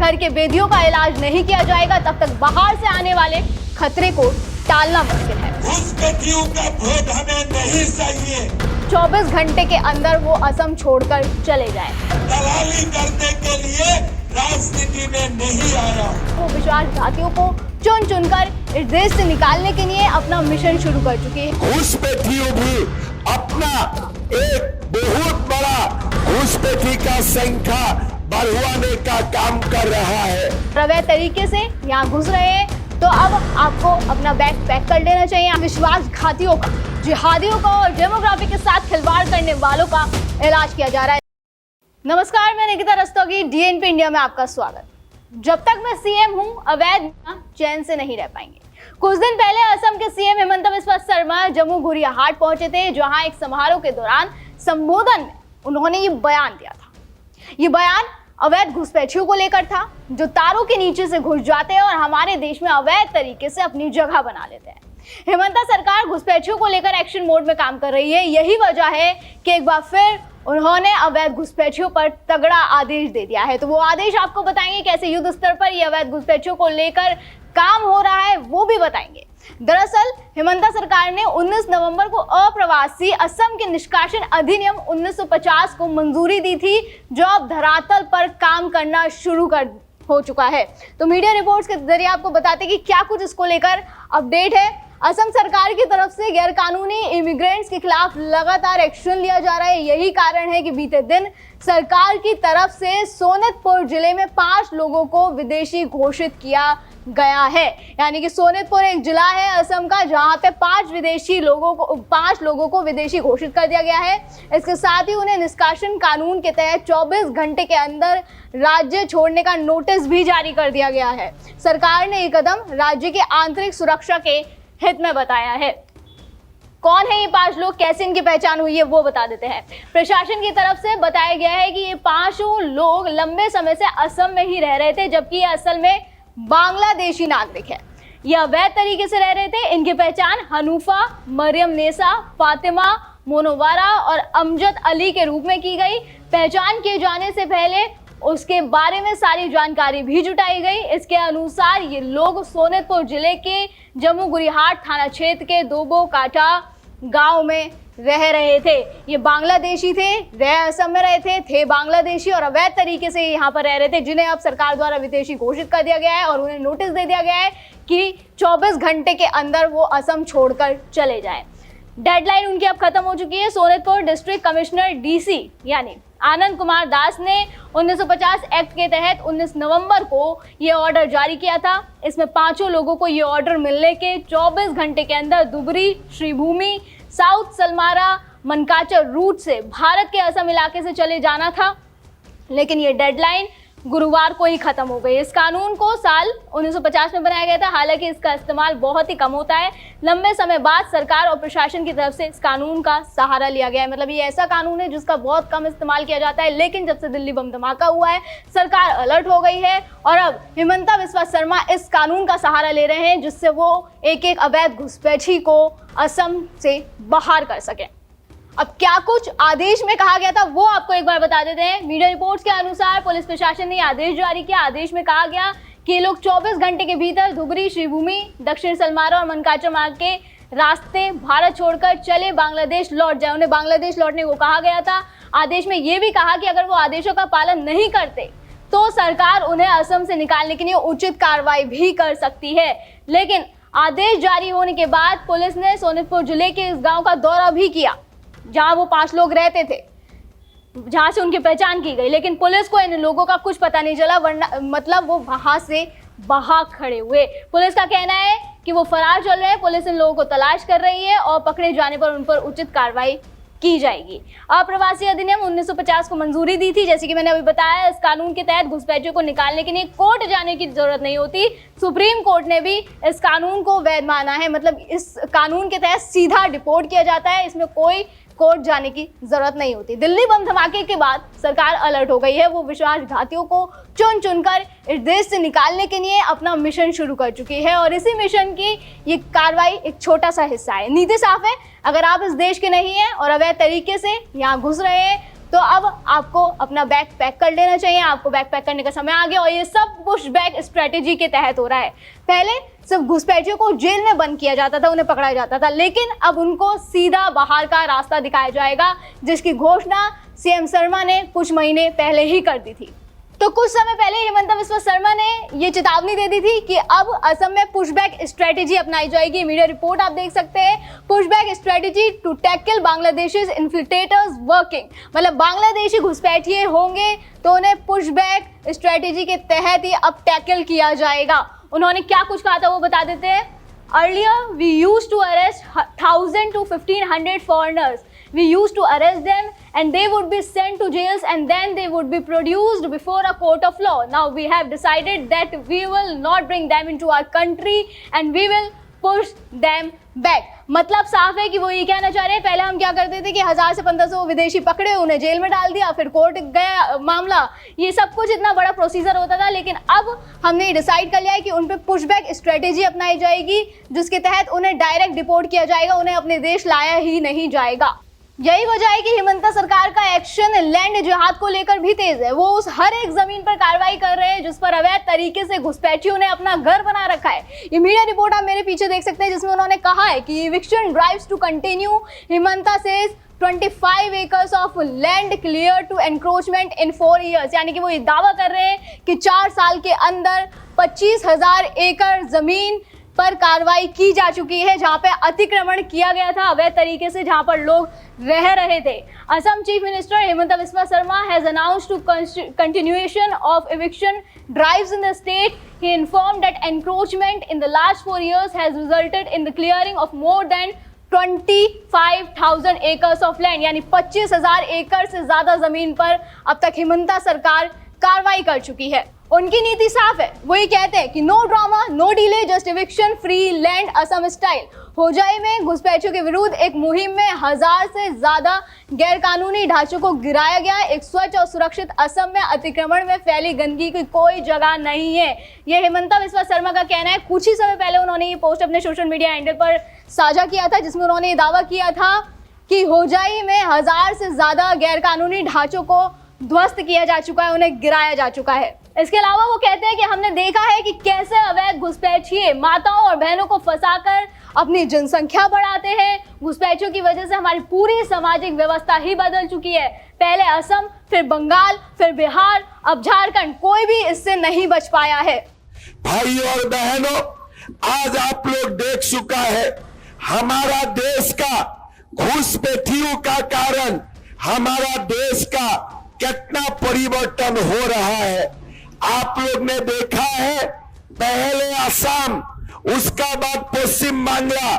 घर के बेदियों का इलाज नहीं किया जाएगा तब तक बाहर से आने वाले खतरे को टालना मुश्किल है। घुसपैठियों का वोट हमें नहीं चाहिए। 24 घंटे के अंदर वो असम छोड़कर चले जाएं। दलाली करने के लिए राजनीति में नहीं आया। वो विश्वासघातियों को चुन चुनकर इस देश से निकालने के लिए अपना मिशन शुरू कर चुकी है। घुसपैठियों भी अपना एक बहुत बड़ा घुसपैठी का संख्या बढ़वाने का काम कर रहा है। अवैध तरीके से यहाँ घुस रहे हैं तो अब आपको अपना बैग पैक कर लेना चाहिए। विश्वासघातियों का, जिहादियों का और डेमोग्राफी के साथ खिलवाड़ करने वालों का इलाज किया जा रहा है। नमस्कार, मैं निकिता रस्तोगी, डीएनपी इंडिया में आपका स्वागत। जब तक मैं सीएम हूँ, अवैध चैन से नहीं रह पाएंगे। कुछ दिन पहले असम के सीएम हिमंता बिस्वा शर्मा जम्मू गुरियाहाट पहुंचे थे, जहां एक समारोह के दौरान संबोधन में उन्होंने ये बयान दिया था। ये बयान अवैध घुसपैठियों को लेकर था, जो तारों के नीचे से घुस जाते हैं और हमारे देश में अवैध तरीके से अपनी जगह बना लेते हैं। हिमंता सरकार घुसपैठियों को लेकर एक्शन मोड में काम कर रही है। यही वजह है कि एक बार फिर उन्होंने अवैध घुसपैठियों पर तगड़ा आदेश दे दिया है। तो वो आदेश आपको बताएंगे, कैसे युद्ध स्तर पर ये अवैध घुसपैठियों को लेकर काम हो रहा है वो भी बताएंगे। दरअसल हिमंता सरकार ने 19 नवंबर को अप्रवासी असम के निष्कासन अधिनियम 1950 को मंजूरी दी थी, जो अब धरातल पर काम करना शुरू हो चुका है। तो मीडिया रिपोर्ट्स के जरिए आपको बताते कि क्या कुछ इसको लेकर अपडेट है। असम सरकार की तरफ से गैर कानूनी इमिग्रेंट्स के खिलाफ लगातार एक्शन लिया जा रहा है। यही कारण है कि बीते दिन सरकार की तरफ से सोनितपुर जिले में 5 लोगों को विदेशी घोषित किया गया है। यानी कि सोनितपुर एक जिला है असम का, जहां पे 5 लोगों को विदेशी घोषित कर दिया गया है। इसके साथ ही उन्हें निष्कासन कानून के तहत 24 घंटे के अंदर राज्य छोड़ने का नोटिस भी जारी कर दिया गया है। सरकार ने ये कदम राज्य के आंतरिक सुरक्षा के हित में बताया है। कौन है ये 5 लोग, कैसे इनकी पहचान हुई है, वो बता देते हैं। प्रशासन की तरफ से बताया गया है कि ये 5 लोग लंबे समय से असम में ही रह रहे थे, जबकि ये असल में बांग्लादेशी नागरिक है। ये अवैध तरीके से रह रहे थे। इनकी पहचान हनूफा, मरियम नेसा, फातिमा, मोनोवारा और अमजद अली के रूप में की गई। पहचान किए जाने से पहले उसके बारे में सारी जानकारी भी जुटाई गई। इसके अनुसार ये लोग सोनितपुर जिले के जम्मू गुरियाहाट थाना क्षेत्र के दोबो काटा गांव में रह रहे थे। ये बांग्लादेशी थे, रह असम में रहे थे बांग्लादेशी और अवैध तरीके से यहाँ पर रह रहे थे, जिन्हें अब सरकार द्वारा विदेशी घोषित कर दिया गया है और उन्हें नोटिस दे दिया गया है कि 24 घंटे के अंदर वो असम छोड़कर चले जाएं। डेडलाइन उनकी अब खत्म हो चुकी है। सोनितपुर डिस्ट्रिक्ट कमिश्नर डीसी यानी आनंद कुमार दास ने 1950 एक्ट के तहत 19 नवंबर को ये ऑर्डर जारी किया था। इसमें 5 लोगों को ये ऑर्डर मिलने के 24 घंटे के अंदर दुबरी, श्रीभूमि, साउथ सलमारा, मनकाचर रूट से भारत के असम इलाके से चले जाना था, लेकिन ये डेडलाइन गुरुवार को ही खत्म हो गई। इस कानून को साल 1950 में बनाया गया था, हालांकि इसका इस्तेमाल बहुत ही कम होता है। लंबे समय बाद सरकार और प्रशासन की तरफ से इस कानून का सहारा लिया गया है। मतलब ये ऐसा कानून है जिसका बहुत कम इस्तेमाल किया जाता है, लेकिन जब से दिल्ली बम धमाका हुआ है सरकार अलर्ट हो गई है और अब हिमंता बिस्वा शर्मा इस कानून का सहारा ले रहे हैं, जिससे वो एक अवैध घुसपैठी को असम से बाहर कर सकें। अब क्या कुछ आदेश में कहा गया था वो आपको एक बार बता देते हैं। मीडिया रिपोर्ट्स के अनुसार पुलिस प्रशासन ने आदेश जारी किया। आदेश में कहा गया कि ये लोग 24 घंटे के भीतर धुबरी, श्रीभूमि, दक्षिण सलमारा और मनकाचर मार्ग के रास्ते भारत छोड़कर चले बांग्लादेश लौट जाए। उन्हें बांग्लादेश लौटने को कहा गया था। आदेश में ये भी कहा कि अगर वो आदेशों का पालन नहीं करते तो सरकार उन्हें असम से निकालने के लिए उचित कार्रवाई भी कर सकती है। लेकिन आदेश जारी होने के बाद पुलिस ने सोनितपुर जिले के इस गाँव का दौरा भी किया जहां वो 5 लोग रहते थे, जहां से उनकी पहचान की गई, लेकिन पुलिस को इन लोगों का कुछ पता नहीं चला, वरना मतलब वो वहां से बाहर खड़े हुए। पुलिस का कहना है कि वो फरार चल रहे हैं। पुलिस इन लोगों को तलाश कर रही है और पकड़े जाने पर उन पर उचित कार्रवाई की जाएगी। अप्रवासी अधिनियम 1950 को मंजूरी दी थी। जैसे कि मैंने अभी बताया, इस कानून के तहत घुसपैठियों को निकालने के लिए कोर्ट जाने की जरूरत नहीं होती। सुप्रीम कोर्ट ने भी इस कानून को वैध माना है। मतलब इस कानून के तहत सीधा डिपोर्ट किया जाता है, इसमें कोई कोर्ट जाने की जरूरत नहीं होती। दिल्ली बम धमाके के बाद सरकार अलर्ट हो गई है। वो विश्वासघातियों को चुन चुनकर इस देश से निकालने के लिए अपना मिशन शुरू कर चुकी है और इसी मिशन की ये कार्रवाई एक छोटा सा हिस्सा है। नीति साफ है, अगर आप इस देश के नहीं हैं और अवैध तरीके से यहाँ घुस रहे हैं तो अब आपको अपना बैग पैक कर लेना चाहिए, आपको बैग पैक करने का समय आ गया। और ये सब पुश बैक स्ट्रेटेजी के तहत हो रहा है। पहले सिर्फ घुसपैठियों को जेल में बंद किया जाता था, उन्हें पकड़ा जाता था, लेकिन अब उनको सीधा बाहर का रास्ता दिखाया जाएगा, जिसकी घोषणा सीएम शर्मा ने कुछ महीने पहले ही कर दी थी। तो कुछ समय पहले हिमंता बिस्वा शर्मा ने ये चेतावनी दे दी थी कि अब असम में पुशबैक स्ट्रेटेजी अपनाई जाएगी। मीडिया रिपोर्ट आप देख सकते हैं, pushback strategy to tackle Bangladeshis infiltrators working, मतलब बांग्लादेशी घुसपैठिए होंगे तो उन्हें पुशबैक स्ट्रेटेजी के तहत ही अब टैकल किया जाएगा। उन्होंने क्या कुछ कहा था वो बता देते हैं। Earlier we used to arrest 1000 to 1500 foreigners. We used to arrest them and they would be sent to jails and then they would be produced before a court of law. Now we have decided that we will not bring them into our country and we will push them back. मतलब साफ है कि वो ये कहना चाह रहे हैं, पहले हम क्या करते थे कि 1000 से 1500 विदेशी पकड़े, उन्हें जेल में डाल दिया, फिर कोर्ट गया मामला, ये सब कुछ इतना बड़ा प्रोसीजर होता था। लेकिन अब हमने डिसाइड कर लिया है कि उन पे पुशबैक स्ट्रेटेजी अपनाई जाएगी, जिसके तहत उन्हें डायरेक्ट डिपोर्ट किया जाएगा, उन्हें अपने देश लाया ही नहीं जाएगा। यही वजह है कि हिमंता सरकार का एक्शन लैंड जिहाद को लेकर भी तेज है। वो उस हर एक जमीन पर कार्रवाई कर रहे हैं जिस पर अवैध तरीके से घुसपैठियों ने अपना घर बना रखा है। ये मीडिया रिपोर्ट आप मेरे पीछे देख सकते हैं, जिसमें उन्होंने कहा है कि eviction drives to continue. Himanta says 25 acres of land clear to encroachment in 4 years, यानी कि वो ये दावा कर रहे हैं कि 4 साल के अंदर 25,000 एकड़ जमीन पर कार्रवाई की जा चुकी है, जहां पे अतिक्रमण किया गया था अवैध तरीके से, जहां पर लोग रह रहे थे। Assam chief minister Himanta Biswa Sarma has announced to continuation of eviction drives in the state. He informed that encroachment in the last 4 years has resulted in the clearing of more than 25,000 acres of land, यानी 25,000 एकड़ से ज्यादा जमीन पर अब तक हिमंता सरकार कार्रवाई कर चुकी है। उनकी नीति साफ है, वो ये कहते हैं कि no drama, no delay, just eviction, free land Assam style. Hojai में घुसपैठियों के विरुद्ध एक मुहिम में 1000 से ज्यादा गैरकानूनी ढांचों को गिराया गया। एक स्वच्छ और सुरक्षित असम में अतिक्रमण में फैली गंदगी की कोई जगह नहीं है, ये हिमंता बिस्वा शर्मा का कहना है। कुछ ही समय पहले उन्होंने ये पोस्ट अपने सोशल मीडिया हैंडल पर साझा किया था, जिसमें उन्होंने ये दावा किया था कि होजाई में 1000 से ज्यादा गैरकानूनी ढांचों को ध्वस्त किया जा चुका है, उन्हें गिराया जा चुका है। इसके अलावा वो कहते हैं कि हमने देखा है कि कैसे अवैध घुसपैठिए माताओं और बहनों को फंसाकर अपनी जनसंख्या बढ़ाते हैं। घुसपैठियों की वजह से हमारी पूरी सामाजिक व्यवस्था ही बदल चुकी है। पहले असम, फिर बंगाल, फिर बिहार, अब झारखंड, कोई भी इससे नहीं बच पाया है। भाइयों और बहनों, आज आप लोग देख चुका है हमारा देश का घुसपैठियों का कारण हमारा देश का कितना परिवर्तन हो रहा है। आप लोग ने देखा है पहले असम, उसका बाद पश्चिम बांग्ला,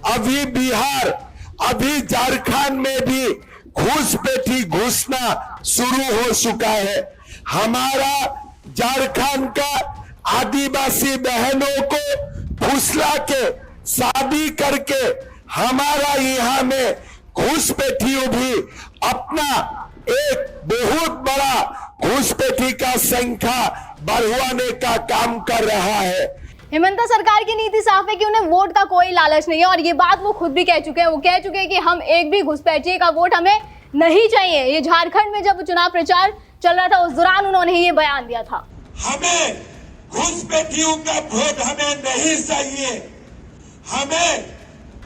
अभी बिहार, अभी झारखंड में भी घुसपैठी घुसना शुरू हो चुका है। हमारा झारखंड का आदिवासी बहनों को फुसला के शादी करके हमारा यहाँ में घुसपैठियों भी अपना एक बहुत बड़ा घुसपैठी का संख्या बढ़वाने का काम कर रहा है। हिमंता सरकार की नीति साफ है कि उन्हें वोट का कोई लालच नहीं है, और ये बात वो खुद भी कह चुके हैं। वो कह चुके हैं कि हम एक भी घुसपैठिए का वोट हमें नहीं चाहिए। ये झारखंड में जब चुनाव प्रचार चल रहा था उस दौरान उन्होंने ये बयान दिया था। हमें घुसपैठियों का वोट हमें नहीं चाहिए, हमें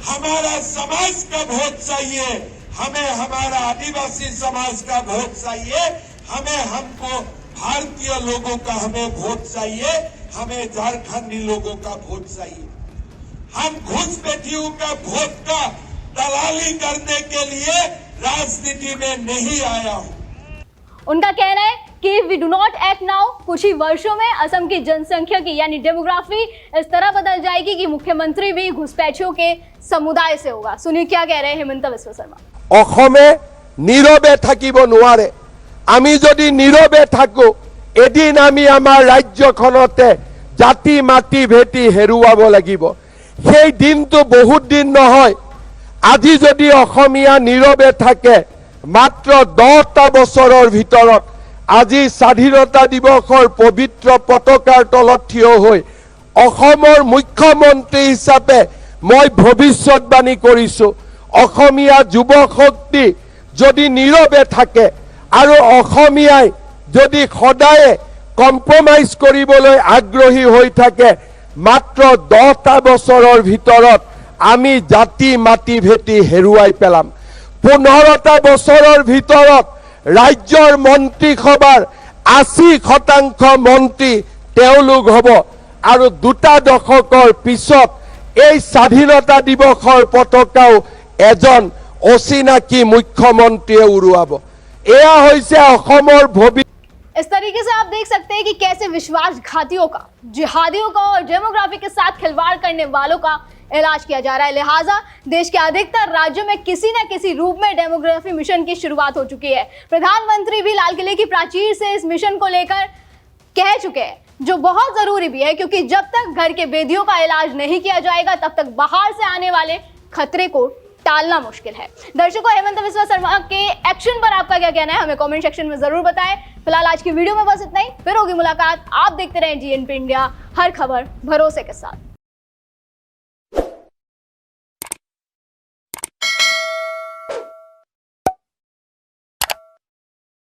हमारा समाज का वोट चाहिए, हमें हमारा आदिवासी समाज का वोट चाहिए, हमें हमको भारतीय लोगों का हमें वोट चाहिए, हमें झारखंडी लोगों का वोट चाहिए। हम घुसपैठियों का वोट का दलाली करने के लिए राजनीति में नहीं आया हूं। उनका कहना है कि we do not act now, कुछ ही वर्षों में असम की जनसंख्या की यानी डेमोग्राफी इस तरह बदल जाएगी कि मुख्यमंत्री भी घुसपैठियों के समुदाय से होगा। सुनिए क्या कह रहे हैं हिमंता बिस्वा शर्मा। অসমে নীৰৱে থাকিব নোৱাৰে। আমি যদি নীৰৱে থাকো, এদিন আমি আমাৰ ৰাজ্যখনতে জাতি মাটি ভেটি হেৰুৱাব লাগিব। সেই দিনটো বহুত দিন নহয়। আজি যদি অসমীয়া নীৰৱে থাকে, মাত্ৰ 10টা বছৰৰ ভিতৰত আজি স্বাধীনতা দিৱসৰ পবিত্ৰ পতাকাৰ তলত থিয় হৈ অসমৰ মুখ্যমন্ত্ৰী হিচাপে মই ভৱিষ্যতবাণী কৰিছো। অসমীয়া যুৱ শক্তি যদি নীৰৱে থাকে, আৰু অসমীয়াই যদি সদায়ে কম্প্ৰমাইজ কৰিবলৈ আগ্ৰহী হৈ থাকে মাত্ৰ 10টা বছৰৰ ভিতৰত আমি জাতি মাটি ভেটি হেৰুৱাই পেলাম 15টা বছৰৰ ভিতৰত ৰাজ্যৰ মন্ত্ৰীসভাৰ 80% মন্ত্ৰী তেওঁলোক হ'ব আৰু 2টা দশকৰ পিছত এই স্বাধীনতা দিৱসৰ পতাকাও এজন অচিনাকি মুখ্যমন্ত্ৰীয়ে উৰুৱাব এয়া হৈছে অসমৰ ভৱিষ্যত इस तरीके से आप देख सकते हैं कि कैसे विश्वासघातियों का, जिहादियों का और डेमोग्राफी के साथ खिलवाड़ करने वालों का इलाज किया जा रहा है। लिहाजा देश के अधिकतर राज्यों में किसी न किसी रूप में डेमोग्राफी मिशन की शुरुआत हो चुकी है। प्रधानमंत्री भी लाल किले की प्राचीर से इस मिशन को लेकर कह चुके हैं, जो बहुत जरूरी भी है, क्योंकि जब तक घर के बेदियों का इलाज नहीं किया जाएगा तब तक बाहर से आने वाले खतरे को टालना मुश्किल है। दर्शकों, हेमंत बिस्वा शर्मा के एक्शन पर आपका क्या कहना है हमें कमेंट सेक्शन में जरूर बताएं। फिलहाल आज की वीडियो में बस इतना ही, फिर होगी मुलाकात। आप देखते रहें GNP इंडिया, हर खबर भरोसे के साथ।